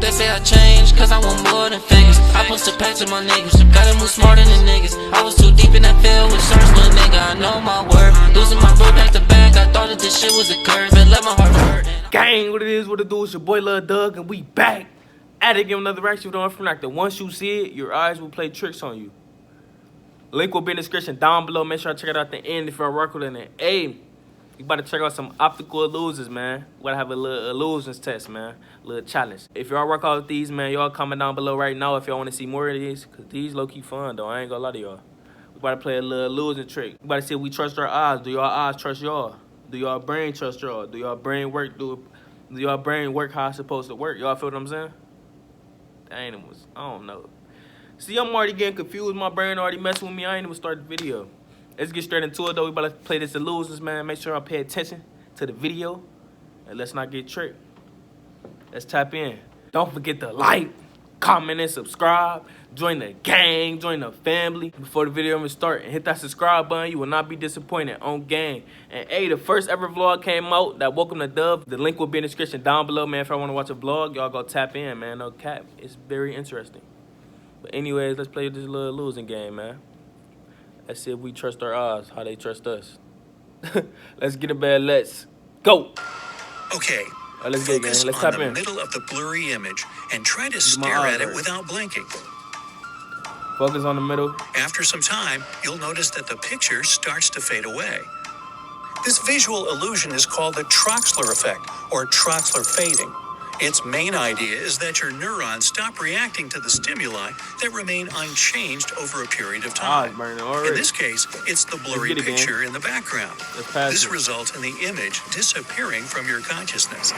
They say I changed, cause I want more than figures. I post a patch to my niggas, gotta move smarter than niggas. I was too deep in that field with search, little nigga, I know my worth. Losing my bro back to back, I thought that this shit was a curse, but let my heart hurt. Gang, what it is, what it do, it's your boy Lil Doug, and we back at it, give another reaction video from like that. Once you see it, your eyes will play tricks on you. Link will be in the description down below. Make sure I check it out at the end if you're working it. Hey, you about to check out some optical illusions, man. We gotta have a little illusions test, man. A little challenge. If y'all work out with these, man, y'all comment down below right now if y'all want to see more of these. Cause these low-key fun, though. I ain't gonna lie to y'all. We about to play a little illusion trick. We about to see if we trust our eyes. Do y'all eyes trust y'all? Do y'all brain trust y'all? Do y'all brain work? Do y'all brain work how it's supposed to work? Y'all feel what I'm saying? I don't know. See, I'm already getting confused. My brain already messing with me. I ain't even started the video. Let's get straight into it, though. We about to play this illusions, man. Make sure I pay attention to the video. And let's not get tricked. Let's tap in. Don't forget to like, comment, and subscribe. Join the gang. Join the family. Before the video even start, and hit that subscribe button. You will not be disappointed on gang. And hey, the first ever vlog came out. That Welcome to Dub. The link will be in the description down below, man. If I want to watch a vlog, y'all go tap in, man. No cap. It's very interesting. But anyways, let's play this little losing game, man. Let's see if we trust our eyes, how they trust us. Let's get it, man. Let's go. Okay. Let's get it, gang. Let's tap in. Focus on the middle of the blurry image and try to stare at it without blinking. Focus on the middle. After some time, you'll notice that the picture starts to fade away. This visual illusion is called the Troxler effect, or Troxler fading. Its main idea is that your neurons stop reacting to the stimuli that remain unchanged over a period of time. In this case, it's the blurry picture in the background. This results in the image disappearing from your consciousness.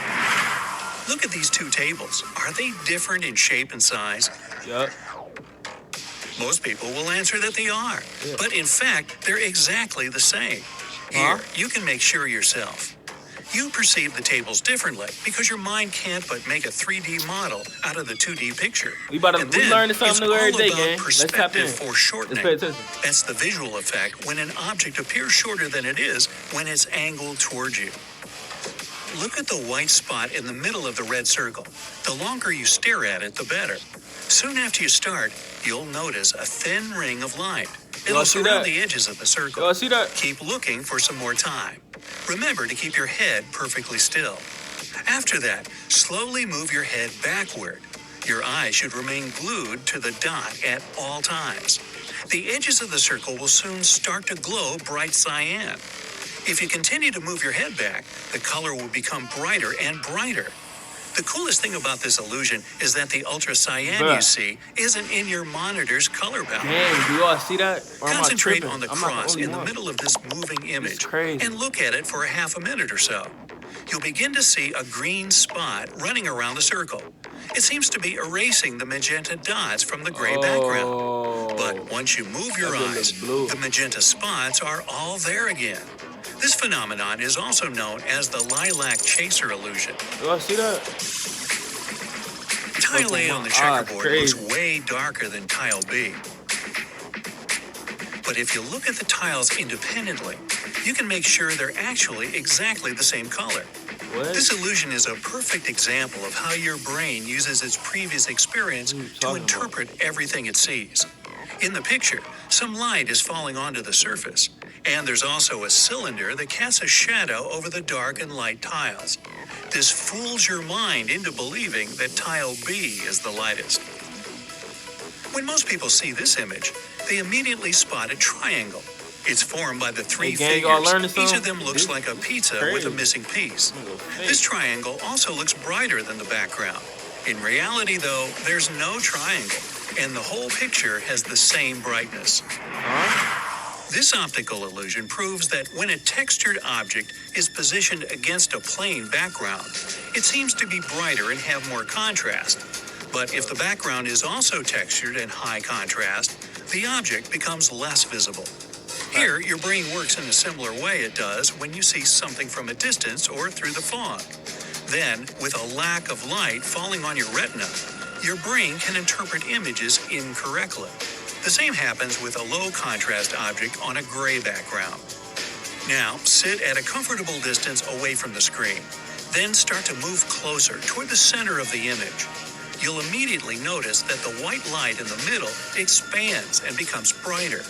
Look at these two tables. Are they different in shape and size? Yep. Most people will answer that they are. Yeah. But in fact, they're exactly the same. Here, you can make sure yourself. You perceive the tables differently because your mind can't but make a 3D model out of the 2D picture. We learning something new every day, gang. Let's tap in. Foreshortening. That's the visual effect when an object appears shorter than it is when it's angled towards you. Look at the white spot in the middle of the red circle. The longer you stare at it, the better. Soon after you start, you'll notice a thin ring of light. It'll surround the edges of the circle. Y'all see that? Keep looking for some more time. Remember to keep your head perfectly still. After that, slowly move your head backward. Your eyes should remain glued to the dot at all times. The edges of the circle will soon start to glow bright cyan. If you continue to move your head back, the color will become brighter and brighter. The coolest thing about this illusion is that the ultra cyan you see isn't in your monitor's color palette. Man, do y'all see that? Concentrate on the cross in the middle of this moving image and look at it for a half a minute or so. You'll begin to see a green spot running around the circle. It seems to be erasing the magenta dots from the gray background. But once you move your eyes, the magenta spots are all there again. This phenomenon is also known as the lilac chaser illusion. Do I see that? Tile A on the checkerboard looks way darker than tile B. But if you look at the tiles independently, you can make sure they're actually exactly the same color. What? This illusion is a perfect example of how your brain uses its previous experience to interpret everything it sees. In the picture, some light is falling onto the surface, and there's also a cylinder that casts a shadow over the dark and light tiles. This fools your mind into believing that tile B is the lightest. When most people see this image, they immediately spot a triangle. It's formed by the three figures. Each of them looks like a pizza with a missing piece. This triangle also looks brighter than the background. In reality, though, there's no triangle, and the whole picture has the same brightness. This optical illusion proves that when a textured object is positioned against a plain background, it seems to be brighter and have more contrast. But if the background is also textured and high contrast, the object becomes less visible. Here, your brain works in a similar way it does when you see something from a distance or through the fog. Then, with a lack of light falling on your retina, your brain can interpret images incorrectly. The same happens with a low contrast object on a gray background. Now, sit at a comfortable distance away from the screen. Then start to move closer toward the center of the image. you'll immediately notice that the white light in the middle expands and becomes brighter.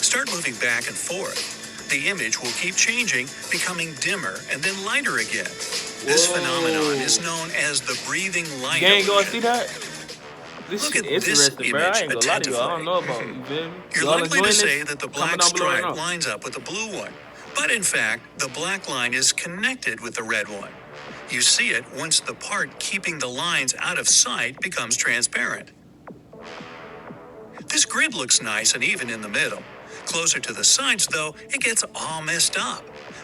Start moving back and forth. The image will keep changing, becoming dimmer and then lighter again. This phenomenon is known as the breathing light You ain't gonna illusion. see that? This Look shit at this interesting, bro. I image ain't gonna lie to you. I don't know about it. You feel me? You're Y'all likely to enjoying say this? that the Comment black down below right stripe now. lines up with the blue one. But in fact, the black line is connected with the red one. You see it once the part keeping the lines out of sight becomes transparent. This grid looks nice and even in the middle. Closer to the sides, though, it gets all messed up.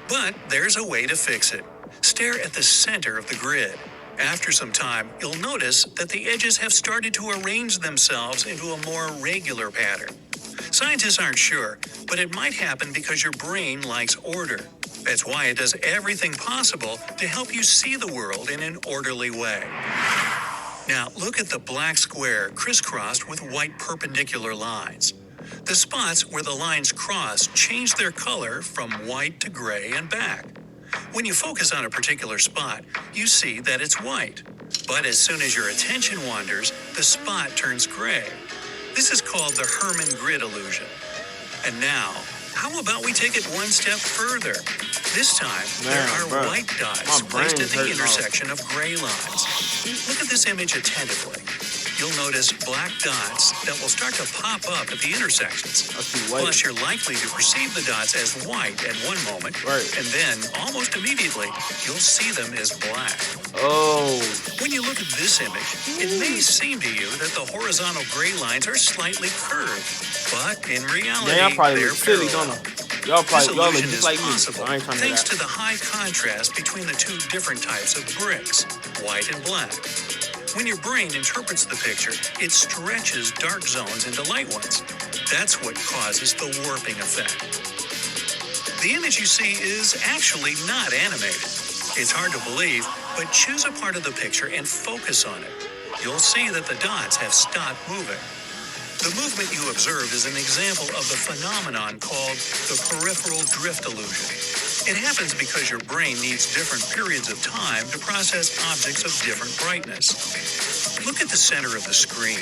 But there's a way to fix it. Stare at the center of the grid. After some time, you'll notice that the edges have started to arrange themselves into a more regular pattern. Scientists aren't sure, but it might happen because your brain likes order. That's why it does everything possible to help you see the world in an orderly way. Now, look at the black square crisscrossed with white perpendicular lines. The spots where the lines cross change their color from white to gray and back. When you focus on a particular spot, you see that it's white. But as soon as your attention wanders, the spot turns gray. This is called the Hermann grid illusion. And now, how about we take it one step further? This time, there are bro. white dots My placed at brain's the hurting now. intersection of gray lines. Look at this image attentively. You'll notice black dots that will start to pop up at the intersections. I see white. Plus, you're likely to perceive the dots as white at one moment, Right. and then, almost immediately, you'll see them as black. Oh, When you look at this image, it may seem to you that the horizontal gray lines are slightly curved, but in reality, man, y'all probably they're look silly, parallel. don't I? This Y'all look illusion just is like me. possible I ain't trying to thanks hear to the high contrast between the two different types of bricks, white and black. When your brain interprets the picture, it stretches dark zones into light ones. That's what causes the warping effect. The image you see is actually not animated. It's hard to believe, but choose a part of the picture and focus on it. You'll see that the dots have stopped moving. The movement you observe is an example of the phenomenon called the peripheral drift illusion. It happens because your brain needs different periods of time to process objects of different brightness. Look at the center of the screen.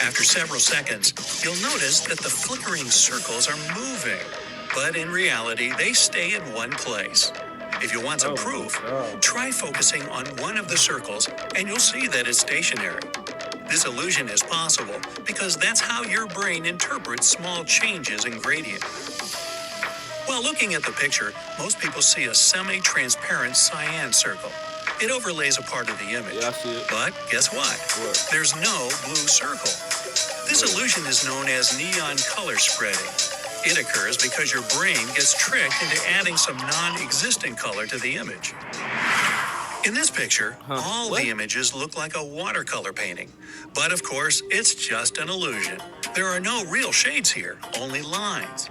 After several seconds, you'll notice that the flickering circles are moving, but in reality, they stay in one place. If you want some proof, try focusing on one of the circles and you'll see that it's stationary. This illusion is possible because that's how your brain interprets small changes in gradient. While looking at the picture, most people see a semi-transparent cyan circle. It overlays a part of the image. Yeah, I see it. But guess what? What? There's no blue circle. This illusion is known as neon color spreading. It occurs because your brain gets tricked into adding some non-existent color to the image. In this picture, all What? the images look like a watercolor painting. But of course, it's just an illusion. There are no real shades here, only lines.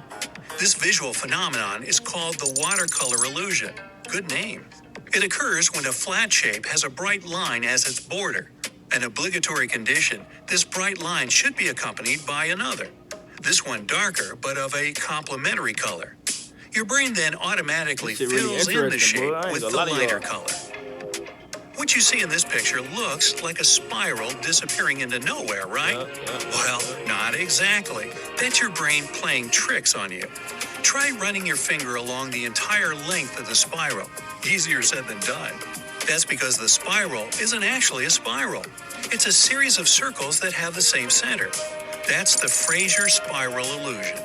This visual phenomenon is called the watercolor illusion. Good name. It occurs when a flat shape has a bright line as its border. An obligatory condition, this bright line should be accompanied by another. This one darker, but of a complementary color. Your brain then automatically This shit really fills in the interesting, shape boy. I ain't with gonna the lie to lighter y'all. color. What you see in this picture looks like a spiral disappearing into nowhere, right? Yeah. Well, not exactly. That's your brain playing tricks on you. Try running your finger along the entire length of the spiral. Easier said than done. That's because the spiral isn't actually a spiral. It's a series of circles that have the same center. That's the Fraser spiral illusion.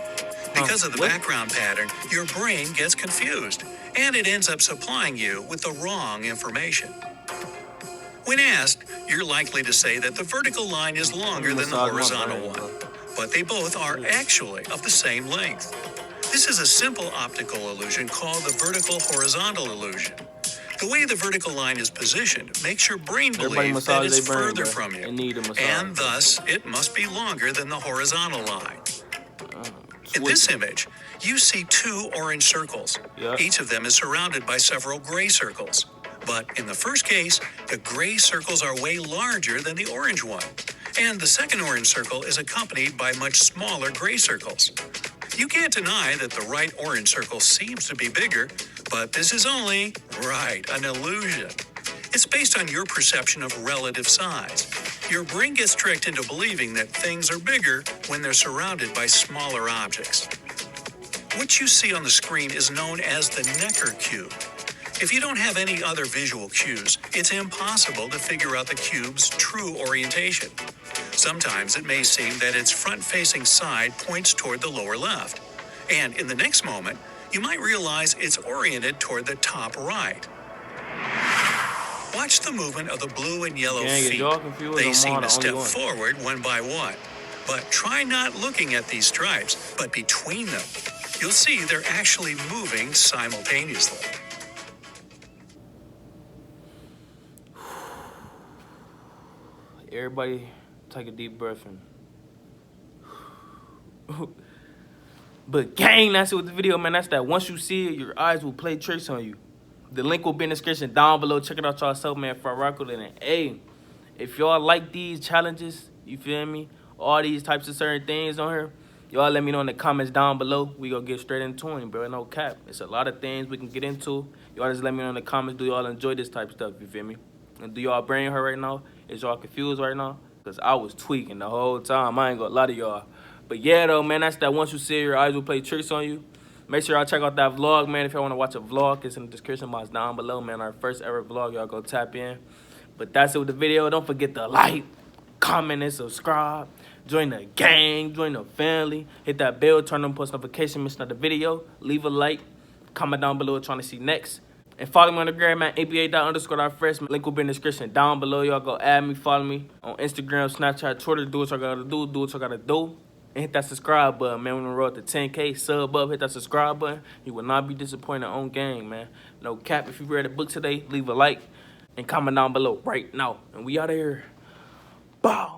Because of the What? background pattern, your brain gets confused, and it ends up supplying you with the wrong information. When asked, you're likely to say that the vertical line is longer than the horizontal one, but they both are actually of the same length. This is a simple optical illusion called the vertical-horizontal illusion. The way the vertical line is positioned makes your brain Everybody believe that massage it's their brain, further bro. from you, They need a massage. and thus it must be longer than the horizontal line. In Sweet. this image, you see two orange circles. Yeah. Each of them is surrounded by several gray circles. But in the first case, the gray circles are way larger than the orange one. And the second orange circle is accompanied by much smaller gray circles. You can't deny that the right orange circle seems to be bigger, but this is only, an illusion. It's based on your perception of relative size. Your brain gets tricked into believing that things are bigger when they're surrounded by smaller objects. What you see on the screen is known as the Necker cube. If you don't have any other visual cues, it's impossible to figure out the cube's true orientation. Sometimes it may seem that its front-facing side points toward the lower left, and in the next moment, you might realize it's oriented toward the top right. Watch the movement of the blue and yellow Dang, feet. y'all confused? They I'm seem on to the step only one. forward one by one. But try not looking at these stripes, but between them. You'll see they're actually moving simultaneously. Everybody take a deep breath in. But gang, that's it with the video, man. That's that. Once you see it, your eyes will play tricks on you. The link will be in the description down below. Check it out yourself, man. For rock with it. And hey, if y'all like these challenges, you feel me? All these types of certain things on here, y'all let me know in the comments down below. We gonna get straight into it, bro. No cap. It's a lot of things we can get into. Y'all just let me know in the comments. Do y'all enjoy this type of stuff? You feel me? And do y'all brain hurt right now? Is y'all confused right now? Because I was tweaking the whole time. I ain't gonna lie to y'all. But yeah, though, man, that's that. Once you see it, your eyes will play tricks on you. Make sure y'all check out that vlog, man. If y'all want to watch a vlog, it's in the description box down below, man. Our first ever vlog. Y'all go tap in. But that's it with the video. Don't forget to like, comment, and subscribe. Join the gang. Join the family. Hit that bell. Turn on post notification. Miss another video. Leave a like. Comment down below what you're trying to see next. And follow me on the gram at ABA._fresh. Link will be in the description down below. Y'all go add me, follow me on Instagram, Snapchat, Twitter. Do what y'all gotta do. Do what y'all gotta do. And hit that subscribe button, man. When we roll to 10K, sub up, hit that subscribe button. You will not be disappointed on game, man. No cap. If you read a book today, leave a like and comment down below right now. And we out of here. Bow.